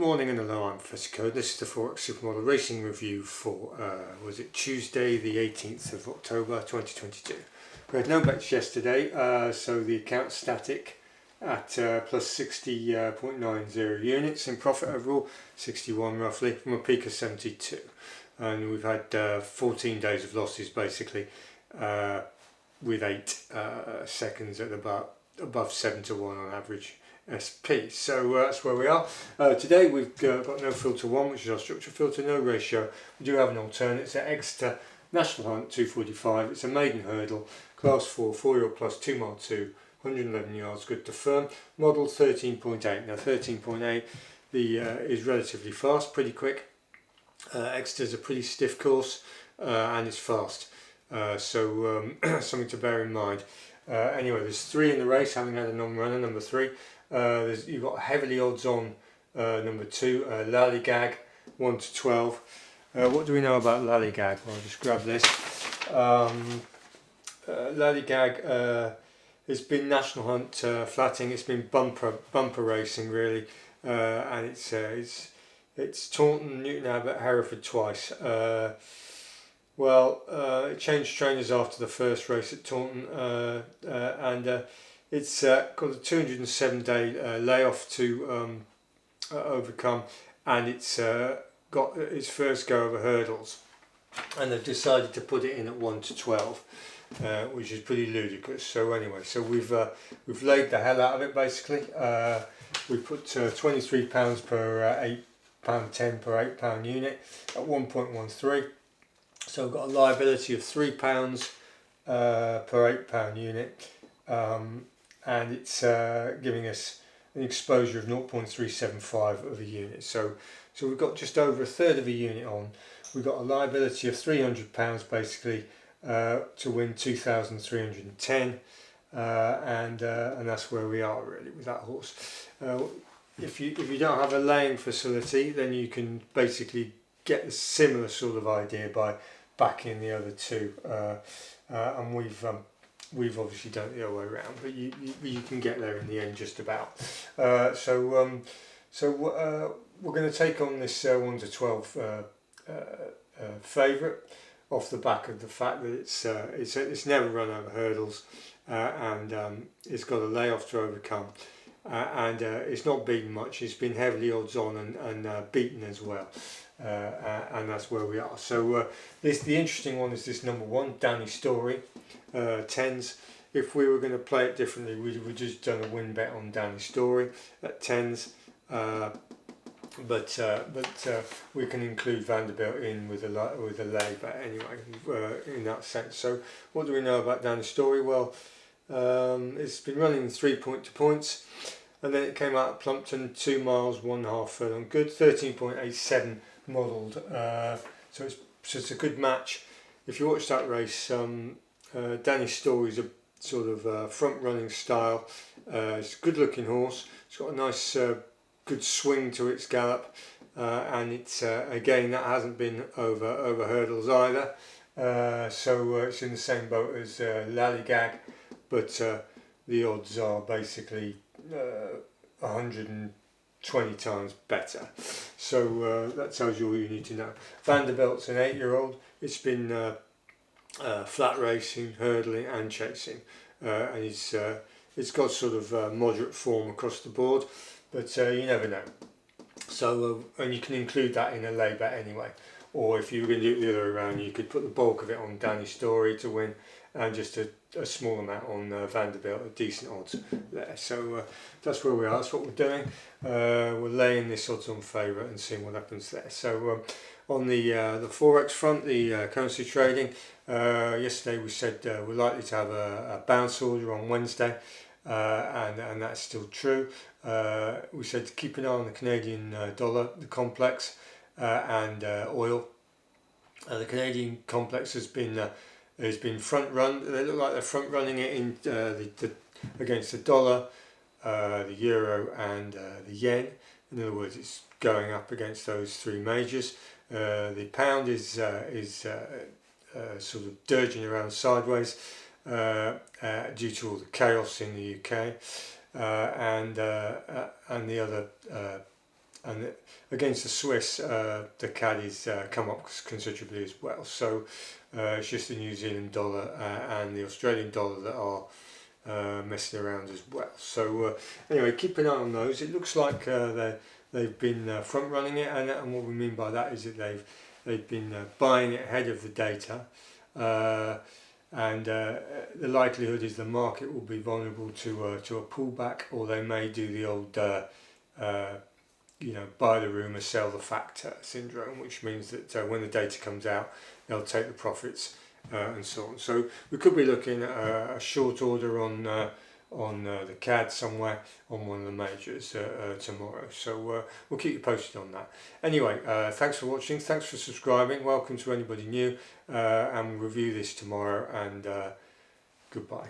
morning and hello, I'm Professor Code. This is the Forex Supermodel Racing Review for, was it Tuesday the 18th of October 2022. We had no bets yesterday, so the account's static at plus 60.90 units in profit overall, 61 roughly, from a peak of 72. And we've had 14 days of losses basically, with 8 seconds at about above 7 to 1 on average SP. So that's where we are. Today we've got no filter 1, which is our structure filter, no ratio. We do have an alternate. It's at Exeter National Hunt 245. It's a maiden hurdle, class 4, 4-year-old plus 2 mile 2, 111 yards, good to firm. Model 13.8. Now 13.8 is relatively fast, pretty quick. Exeter's a pretty stiff course and it's fast. So something to bear in mind. Anyway, there's 3 in the race, having had a non-runner, number 3. You've got heavily odds on number 2, Lallygag, 1 to 12. What do we know about Lallygag? Well, I'll just grab this. Lallygag has been National Hunt flatting. It's been bumper racing really, and it's Taunton, Newton Abbot, Hereford twice. It changed trainers after the first race at Taunton, and it's got a 207-day layoff to overcome, and it's got its first go over hurdles, and they've decided to put it in at 1 to 12, which is pretty ludicrous. So anyway, so we've laid the hell out of it basically. We put £23 per £8.10 per £8 unit at 1.13. So we've got a liability of £3 per £8 unit, and it's giving us an exposure of 0.375 of a unit. So we've got just over a third of a unit on. We've got a liability of £300 basically to win 2,310, and that's where we are really with that horse. If you don't have a laying facility, then you can basically get a similar sort of idea by backing the other 2, and we've obviously done it the other way around, but you can get there in the end just about. So we're going to take on this 1 to 12 favourite off the back of the fact that it's never run over hurdles, and it's got a layoff to overcome, and it's not beaten much. It's been heavily odds on and beaten as well. And that's where we are. So the interesting one is this number 1, Danny Story, 10s. If we were going to play it differently, we'd have just done a win bet on Danny Story at 10s. But we can include Vanderbilt in with a lay bet anyway, in that sense. So what do we know about Danny Story? Well, it's been running 3 point to points, and then it came out at Plumpton, 2 miles, 1.5 furlong, good, 13.87 modelled. So it's a good match. If you watch that race, Danny Story's a sort of front running style. It's a good looking horse. It's got a nice good swing to its gallop, and it's again, that hasn't been over hurdles either. So it's in the same boat as Lallygag, but the odds are basically 120 times better. So that tells you all you need to know. Vanderbilt's an 8-year-old. It's been flat racing, hurdling and chasing, and it's got sort of moderate form across the board, but you never know. So and you can include that in a lay bet anyway, or if you were going to do it the other way around, you could put the bulk of it on Danny Story to win, and just a small amount on Vanderbilt at decent odds there. So that's where we are. That's what we're doing. We're laying this odds on favourite and seeing what happens there. So on the forex front, the currency trading, yesterday we said we're likely to have a bounce order on Wednesday, and that's still true. We said to keep an eye on the Canadian dollar, the complex, and oil. The Canadian complex has been front run. They look like they're front running it in against the dollar, the euro, and the yen. In other words, it's going up against those 3 majors. The pound is sort of dirging around sideways due to all the chaos in the UK, and the other and against the Swiss, the CAD is come up considerably as well. So it's just the New Zealand dollar and the Australian dollar that are messing around as well. So anyway, keep an eye on those. It looks like they've been front running it, and what we mean by that is that they've been buying it ahead of the data. And the likelihood is the market will be vulnerable to a pullback, or they may do the old buy the rumour, sell the fact syndrome, which means that when the data comes out, they'll take the profits and so on. So we could be looking at a short order on the CAD somewhere on one of the majors tomorrow. So we'll keep you posted on that. Anyway, thanks for watching, thanks for subscribing, welcome to anybody new, and we'll review this tomorrow, and goodbye.